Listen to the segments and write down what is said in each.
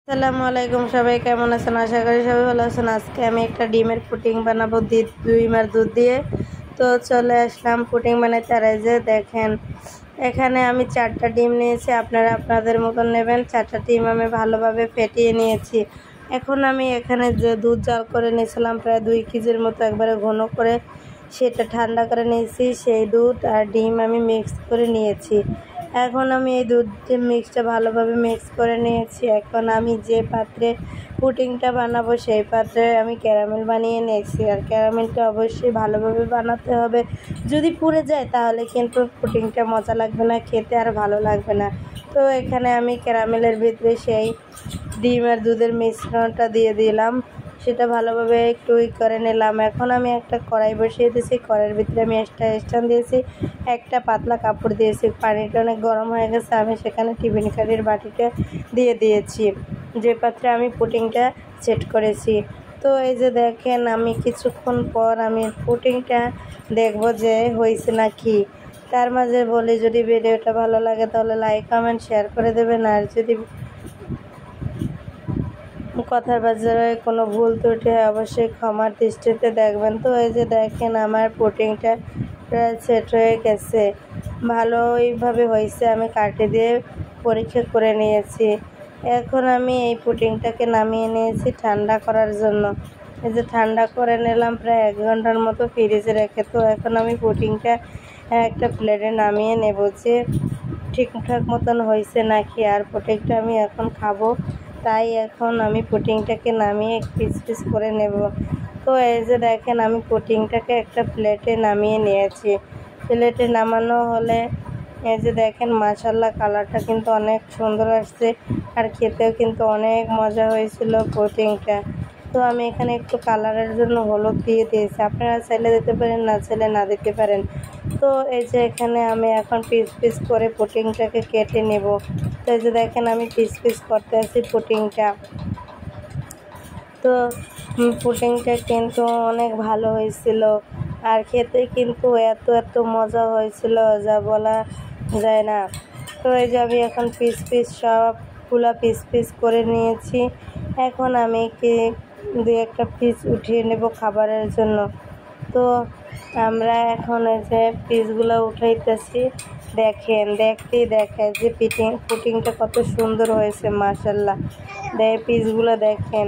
আসসালামু আলাইকুম, সবাই কেমন আছেন? আশা করি সবাই ভালো আছেন। আজকে আমি একটা ডিমের পুডিং বানাবো ডিম আর দুধ দিয়ে। তো চলে আসলাম পুডিং বানাইতে। আর এই যে দেখেন, এখানে আমি 4টা ডিম নিয়েছি, আপনারা আপনাদের মতন নেবেন। 4টা ডিম আমি ভালোভাবে ফেটিয়ে নিয়েছি। এখন আমি এখানে যে দুধ জাল করে নিয়েছিলাম প্রায় 2 কেজির মতো, একবারে ঘন করে সেটা ঠান্ডা করে নিয়েছি। সেই দুধ আর ডিম আমি মিক্স করে নিয়েছি। এখন আমি এই দুধ মিক্সটা ভালোভাবে মিক্স করে নিয়েছি। এখন আমি যে পাত্রে পুডিংটা বানাবো সেই পাত্রে আমি ক্যারামেল বানিয়ে নিয়েছি। আর ক্যারামেলটা অবশ্যই ভালোভাবে বানাতে হবে, যদি পুড়ে যায় তাহলে কিন্তু পুডিংটা মজা লাগবে না, খেতে আর ভালো লাগবে না। তো এখানে আমি ক্যারামেলের ভিতরে সেই ডিম আর দুধের মিশ্রণটা দিয়ে দিলাম, সেটা ভালোভাবে একটু করে নিলাম। এখন আমি একটা কড়াই বসিয়ে দিয়েছি, কড়াইয়ের ভিতরে আমি স্ট্যান্ড দিয়েছি, একটা পাতলা কাপড় দিয়েছি। পানিটা অনেক গরম হয়ে গেছে, আমি সেখানে টিফিন কারির বাটিটা দিয়ে দিয়েছি, যে পাত্রে আমি পুডিংটা সেট করেছি। তো এই যে দেখেন, আমি কিছুক্ষণ পর আমি পুডিংটা দেখবো যে হয়েছে নাকি। তার মাঝে বলি, যদি ভিডিওটা ভালো লাগে তাহলে লাইক কমেন্ট শেয়ার করে দেবেন। আর যদি কথার বাজারে কোনো ভুল ত্রুটি হয় অবশ্যই ক্ষমার দৃষ্টিতে দেখবেন। তো এই যে দেখেন, আমার পুডিংটা প্রায় সেট হয়ে গেছে, ভালোইভাবে হয়েছে। আমি কাঠি দিয়ে পরীক্ষা করে নিয়েছি। এখন আমি এই পুডিংটাকে নামিয়ে নিয়েছি ঠান্ডা করার জন্য। এই যে ঠান্ডা করে নিলাম প্রায় 1 ঘন্টার মতো ফ্রিজে রেখে। তো এখন আমি পুডিংটা একটা প্লেটে নামিয়ে নেব, যে ঠিকঠাক মতন হয়েছে নাকি। আর পুডিংটা আমি এখন খাবো, তাই এখন আমি পুডিংটাকে নামিয়ে পিস পিস করে নেব। তো এই যে দেখেন, আমি পুডিংটাকে একটা প্লেটে নামিয়ে নিয়েছি। প্লেটে নামানো হলে এই যে দেখেন, মাশাআল্লাহ কালারটা কিন্তু অনেক সুন্দর আসছে, আর খেতেও কিন্তু অনেক মজা হয়েছিল পুডিংটা। তো আমি এখানে একটু কালারের জন্য হলুদ দিয়ে দিয়েছি, আপনারা চাইলে দিতে পারেন, না চাইলে না দিতে পারেন। তো এই যে এখানে আমি এখন পিস পিস করে পুডিংটাকে কেটে নেব। তো এই যে দেখেন, আমি পিস পিস করতে আছি পুডিংটা। তো পুডিংটা কিন্তু অনেক ভালো হয়েছিল, আর খেতে কিন্তু এত মজা হয়েছিল যা বলা যায় না। তো এই যে আমি এখন পিস পিস সবগুলা পিস পিস করে নিয়েছি। এখন আমি কি 2-1টা পিস উঠিয়ে নেব খাবারের জন্য। তো আমরা এখন এই যে পিসগুলো উঠাইতেছি। দেখেন, দেখতেই দেখায় যে পুডিংটা কত সুন্দর হয়েছে, মাশাআল্লাহ। পিসগুলো দেখেন,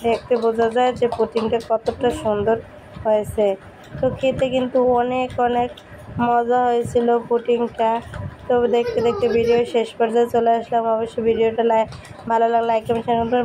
দেখতে বোঝা যায় যে পুডিংটা কতটা সুন্দর হয়েছে। তো খেতে কিন্তু অনেক মজা হয়েছিল পুডিংটা। তো দেখতে দেখতে ভিডিও শেষ পর্যায়ে চলে আসলাম। অবশ্যই ভিডিওটা ভালো লাগলে লাইক কমেন্ট শেয়ার করবেন।